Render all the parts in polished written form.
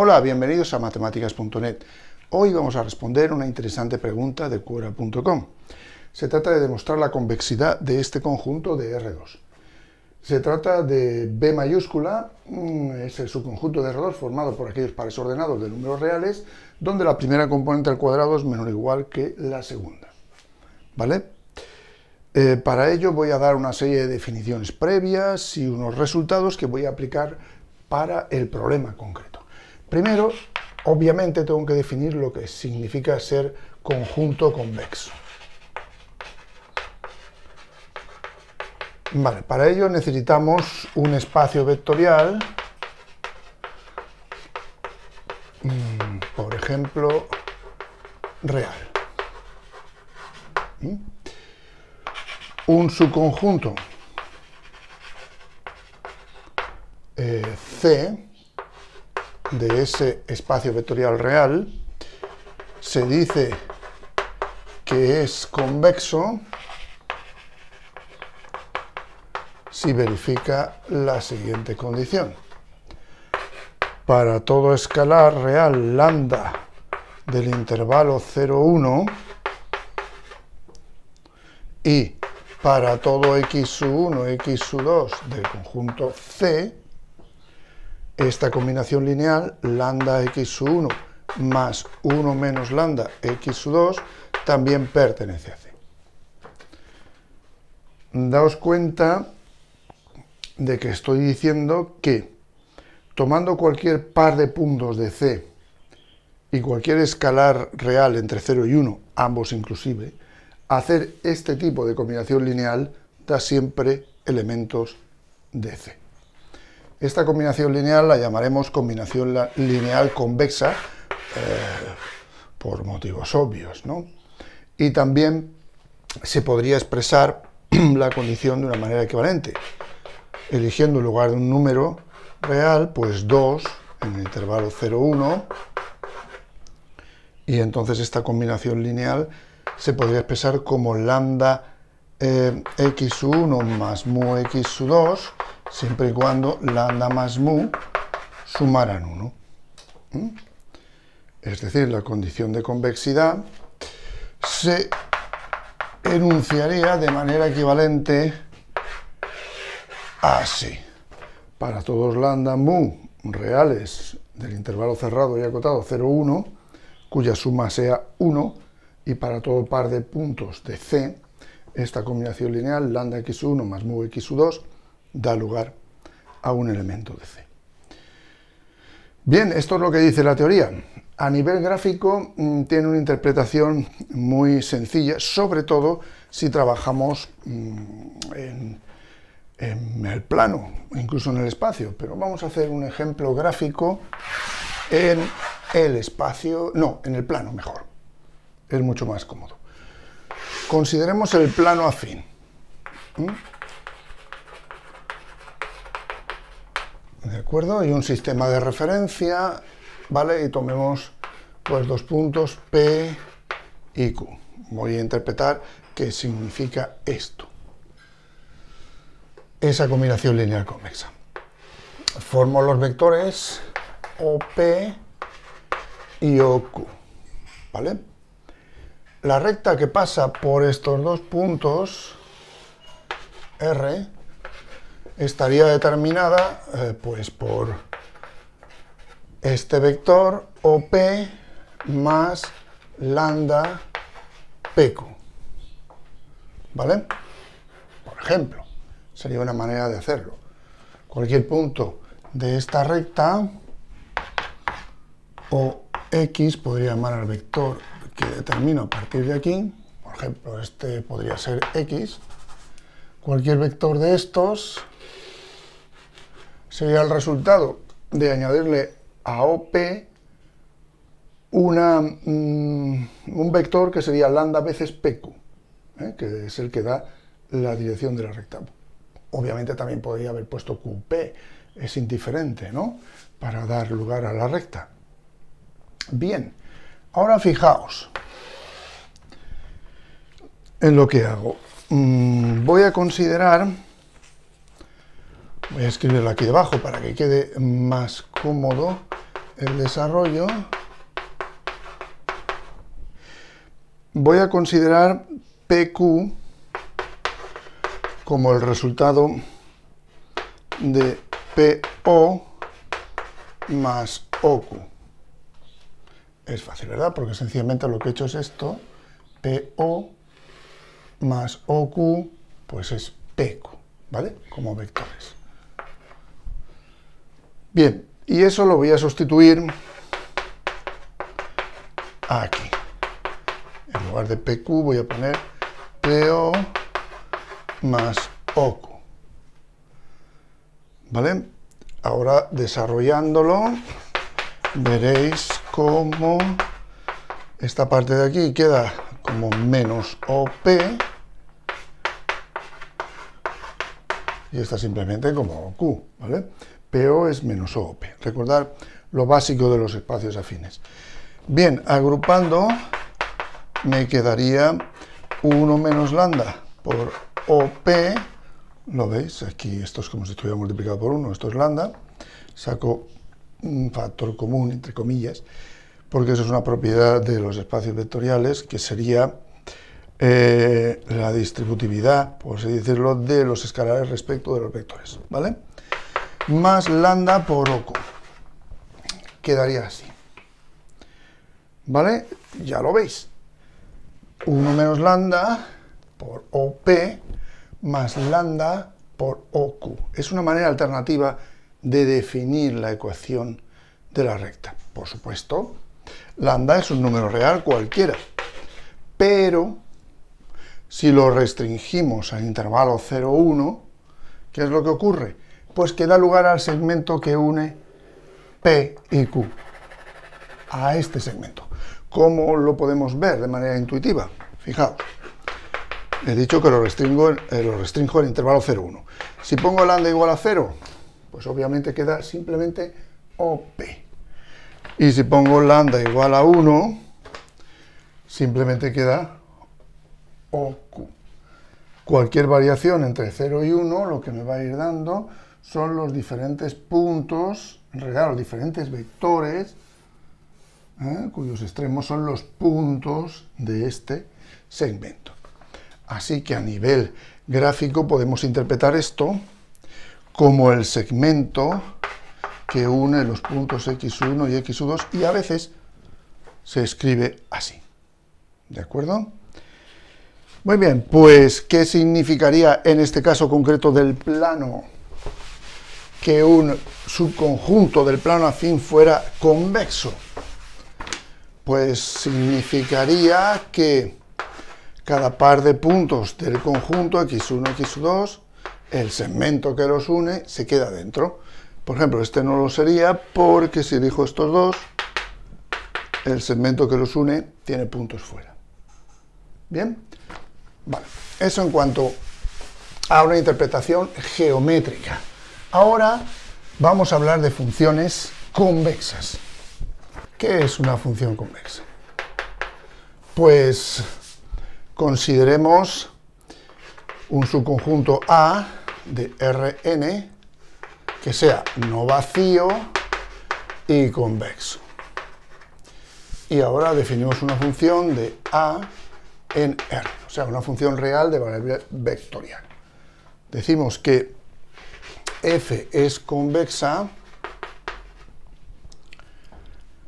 Hola, bienvenidos a matemáticas.net. Hoy vamos a responder una interesante pregunta de Quora.com. Se trata de demostrar la convexidad de este conjunto de R2. Se trata de B mayúscula, es el subconjunto de R2 formado por aquellos pares ordenados de números reales, donde la primera componente al cuadrado es menor o igual que la segunda. ¿Vale? Para ello voy a dar una serie de definiciones previas y unos resultados que voy a aplicar para el problema concreto. Primero, obviamente, tengo que definir lo que significa ser conjunto convexo. Vale, para ello necesitamos un espacio vectorial, por ejemplo, real. Un subconjunto C de ese espacio vectorial real se dice que es convexo si verifica la siguiente condición. Para todo escalar real lambda del intervalo 0,1 y para todo x1, x2 del conjunto C, esta combinación lineal, lambda x1 más 1 menos lambda x2, también pertenece a C. Daos cuenta de que estoy diciendo que, tomando cualquier par de puntos de C y cualquier escalar real entre 0 y 1, ambos inclusive, hacer este tipo de combinación lineal da siempre elementos de C. Esta combinación lineal la llamaremos combinación lineal convexa, por motivos obvios, ¿no? Y también se podría expresar la condición de una manera equivalente, eligiendo en lugar de un número real, pues 2 en el intervalo 0, 1, y entonces esta combinación lineal se podría expresar como lambda x1 más mu x2, siempre y cuando lambda más mu sumaran 1. Es decir, la condición de convexidad se enunciaría de manera equivalente así. Para todos lambda mu reales del intervalo cerrado y acotado 0, 1, cuya suma sea 1, y para todo par de puntos de C, esta combinación lineal, lambda x1 más mu x2, da lugar a un elemento de C. Bien, esto es lo que dice la teoría. A nivel gráfico tiene una interpretación muy sencilla, sobre todo si trabajamos en el plano, incluso en el espacio, pero vamos a hacer un ejemplo gráfico en el espacio, no, en el plano mejor, es mucho más cómodo. Consideremos el plano afín. ¿De acuerdo? Y un sistema de referencia, ¿vale? Y tomemos pues dos puntos P y Q. Voy a interpretar qué significa esto. Esa combinación lineal convexa. Formo los vectores OP y OQ, ¿vale? La recta que pasa por estos dos puntos, R, estaría determinada pues por este vector OP más lambda PQ, ¿vale? Por ejemplo, sería una manera de hacerlo. Cualquier punto de esta recta o X podría llamar al vector que determino a partir de aquí. Por ejemplo, este podría ser X. Cualquier vector de estos sería el resultado de añadirle a OP un vector que sería lambda veces PQ, que es el que da la dirección de la recta. Obviamente también podría haber puesto QP, es indiferente, ¿no?, para dar lugar a la recta. Bien, ahora fijaos en lo que hago. Voy a considerar, voy a escribirlo aquí debajo para que quede más cómodo, el desarrollo, voy a considerar PQ como el resultado de PO más OQ. Es fácil, ¿verdad? Porque sencillamente lo que he hecho es esto, PO más OQ, pues es PQ, ¿vale? Como vectores. Bien, y eso lo voy a sustituir aquí. En lugar de PQ voy a poner PO más OQ. ¿Vale? Ahora, desarrollándolo, veréis cómo esta parte de aquí queda como menos OP y esta simplemente como OQ, ¿vale? PO es menos OP. Recordad lo básico de los espacios afines. Bien, agrupando me quedaría 1 menos lambda por OP. ¿Lo veis? Aquí esto es como si estuviera multiplicado por 1, esto es lambda. Saco un factor común, entre comillas, porque eso es una propiedad de los espacios vectoriales, que sería la distributividad, por así decirlo, de los escalares respecto de los vectores, ¿vale? Más lambda por OQ. Quedaría así. ¿Vale? Ya lo veis. 1 menos lambda por OP más lambda por OQ. Es una manera alternativa de definir la ecuación de la recta. Por supuesto, lambda es un número real cualquiera, pero si lo restringimos al intervalo 0, 1, ¿qué es lo que ocurre? Pues que da lugar al segmento que une P y Q, a este segmento. ¿Cómo lo podemos ver de manera intuitiva? Fijaos. He dicho que lo restringo al intervalo 0, 1. Si pongo lambda igual a 0, pues obviamente queda simplemente OP. Y si pongo lambda igual a 1, simplemente queda OQ. Cualquier variación entre 0 y 1, lo que me va a ir dando son los diferentes puntos, en realidad los diferentes vectores, cuyos extremos son los puntos de este segmento. Así que a nivel gráfico podemos interpretar esto como el segmento que une los puntos x1 y x2 y a veces se escribe así. ¿De acuerdo? Muy bien, pues ¿qué significaría en este caso concreto del plano que un subconjunto del plano afín fuera convexo? Pues significaría que cada par de puntos del conjunto x1, x2, el segmento que los une se queda dentro. Por ejemplo, este no lo sería porque si elijo estos dos, el segmento que los une tiene puntos fuera. ¿Bien? Vale. Eso en cuanto a una interpretación geométrica. Ahora vamos a hablar de funciones convexas. ¿Qué es una función convexa? Pues consideremos un subconjunto A de Rn que sea no vacío y convexo. Y ahora definimos una función de A en R, o sea, una función real de variable vectorial. Decimos que f es convexa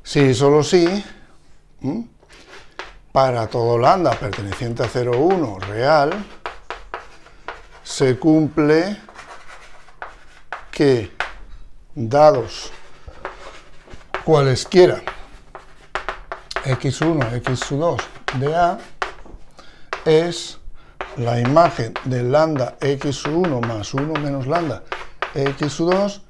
si y solo si para todo lambda perteneciente a 0, 1 real se cumple que dados cualesquiera x1, x2 de A es la imagen de lambda x1 más 1 menos lambda x2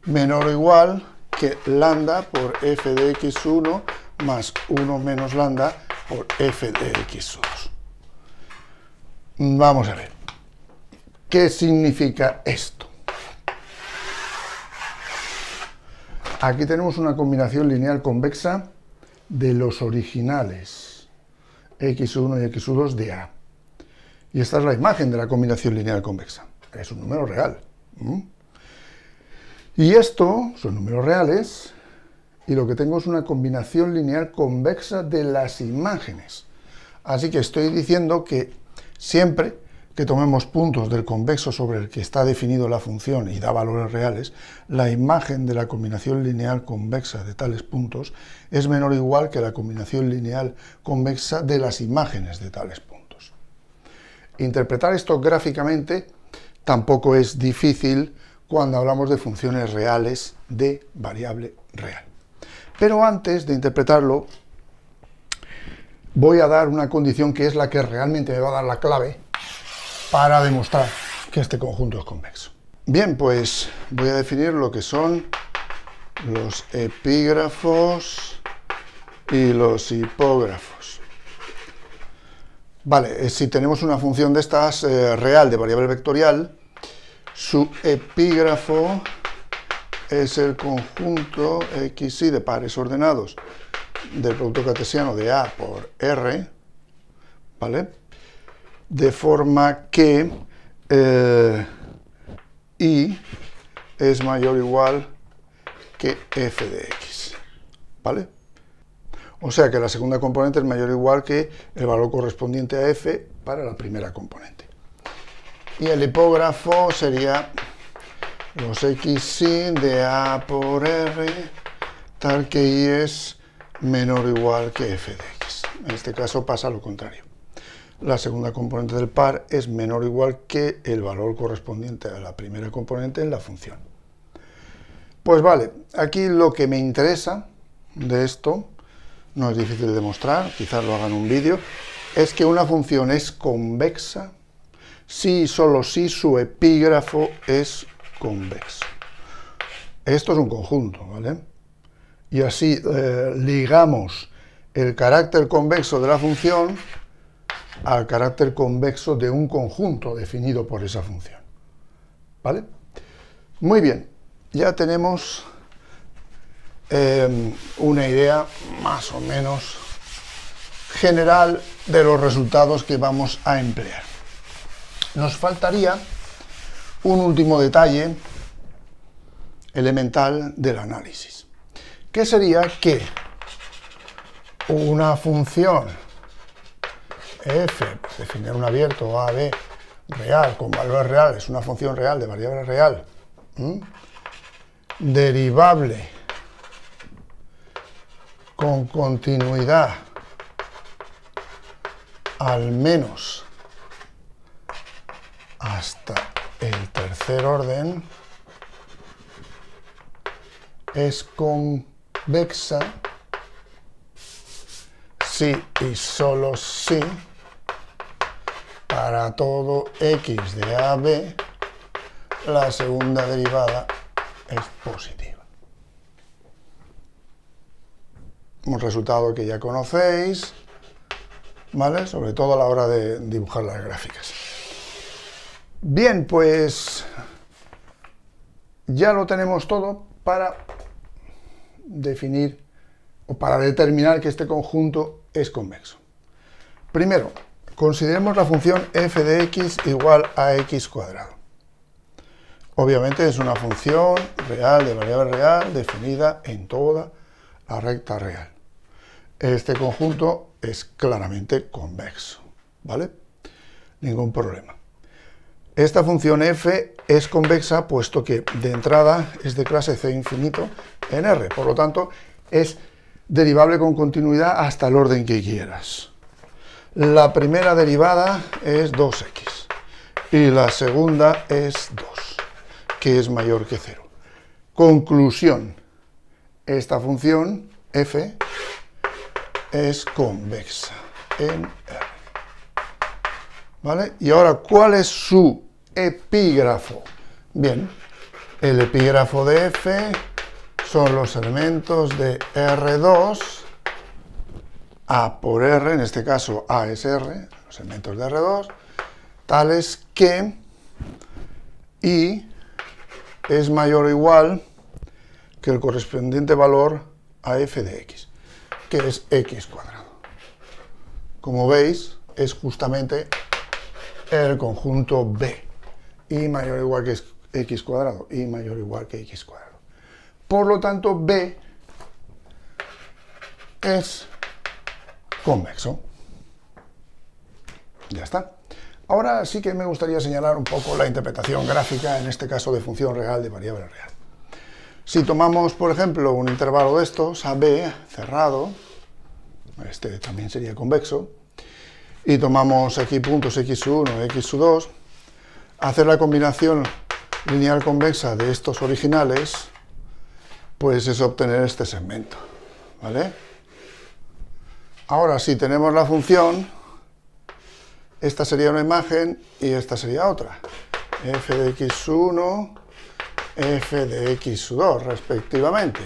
menor o igual que lambda por f de x1 más 1 menos lambda por f de x2. Vamos a ver. ¿Qué significa esto? Aquí tenemos una combinación lineal convexa de los originales x1 y x2 de A. Y esta es la imagen de la combinación lineal convexa. Es un número real. Y esto son números reales y lo que tengo es una combinación lineal convexa de las imágenes. Así que estoy diciendo que siempre que tomemos puntos del convexo sobre el que está definido la función y da valores reales, la imagen de la combinación lineal convexa de tales puntos es menor o igual que la combinación lineal convexa de las imágenes de tales puntos. Interpretar esto gráficamente tampoco es difícil cuando hablamos de funciones reales de variable real. Pero antes de interpretarlo, voy a dar una condición que es la que realmente me va a dar la clave para demostrar que este conjunto es convexo. Bien, pues voy a definir lo que son los epígrafos y los hipógrafos. Vale, si tenemos una función de estas real de variable vectorial, su epígrafo es el conjunto xy de pares ordenados del producto cartesiano de A por R, ¿vale? De forma que I es mayor o igual que f de x, ¿vale? O sea que la segunda componente es mayor o igual que el valor correspondiente a f para la primera componente. Y el hipógrafo sería los xy de A por R, tal que I es menor o igual que f de x. En este caso pasa lo contrario. La segunda componente del par es menor o igual que el valor correspondiente a la primera componente en la función. Pues vale, aquí lo que me interesa de esto, no es difícil de demostrar, quizás lo haga en un vídeo, es que una función es convexa si y solo si su epígrafo es convexo. Esto es un conjunto, ¿vale? Y así ligamos el carácter convexo de la función al carácter convexo de un conjunto definido por esa función, ¿vale? Muy bien, ya tenemos una idea más o menos general de los resultados que vamos a emplear. Nos faltaría un último detalle elemental del análisis, que sería que una función f, definir un abierto a, b, real, con valores reales, una función real de variable real, derivable con continuidad al menos hasta el tercer orden, es convexa si y solo si para todo x de a a b la segunda derivada es positiva. Un resultado que ya conocéis, ¿vale? Sobre todo a la hora de dibujar las gráficas. Bien, pues ya lo tenemos todo para definir o para determinar que este conjunto es convexo. Primero, consideremos la función f de x igual a x cuadrado. Obviamente es una función real de variable real definida en toda la recta real. Este conjunto es claramente convexo, ¿vale? Ningún problema. Esta función f es convexa puesto que de entrada es de clase c infinito en R, por lo tanto es derivable con continuidad hasta el orden que quieras. La primera derivada es 2x y la segunda es 2, que es mayor que 0. Conclusión, esta función f es convexa en R. ¿Vale? Y ahora, ¿cuál es su epígrafo? Bien, el epígrafo de f son los elementos de R2, A por R, en este caso A es R, los elementos de R2, tales que I es mayor o igual que el correspondiente valor a f de x, que es x cuadrado. Como veis, es justamente el conjunto B, I mayor o igual que x cuadrado, I mayor o igual que x cuadrado. Por lo tanto, B es convexo. Ya está. Ahora sí que me gustaría señalar un poco la interpretación gráfica, en este caso de función real de variable real. Si tomamos, por ejemplo, un intervalo de estos, AB, cerrado, este también sería convexo, y tomamos aquí puntos x1, x2, hacer la combinación lineal convexa de estos originales, pues es obtener este segmento, ¿vale? Ahora, si tenemos la función, esta sería una imagen y esta sería otra. F de x1, f de x2, respectivamente.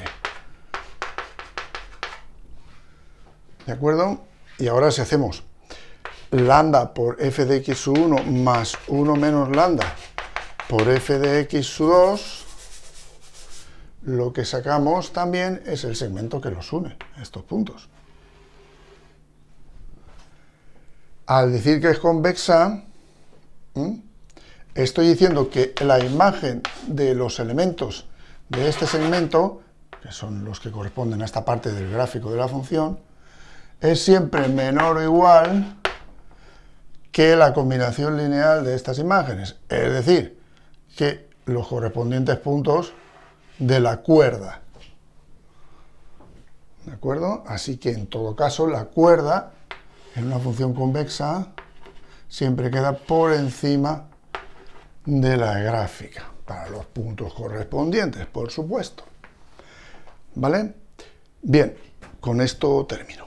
¿De acuerdo? Y ahora si hacemos lambda por f de x1 más 1 menos lambda por f de x2, lo que sacamos también es el segmento que los une, estos puntos. Al decir que es convexa, estoy diciendo que la imagen de los elementos de este segmento, que son los que corresponden a esta parte del gráfico de la función, es siempre menor o igual que la combinación lineal de estas imágenes. Es decir, que los correspondientes puntos de la cuerda. ¿De acuerdo? Así que en todo caso la cuerda en una función convexa siempre queda por encima de la gráfica, para los puntos correspondientes, por supuesto. ¿Vale? Bien, con esto termino.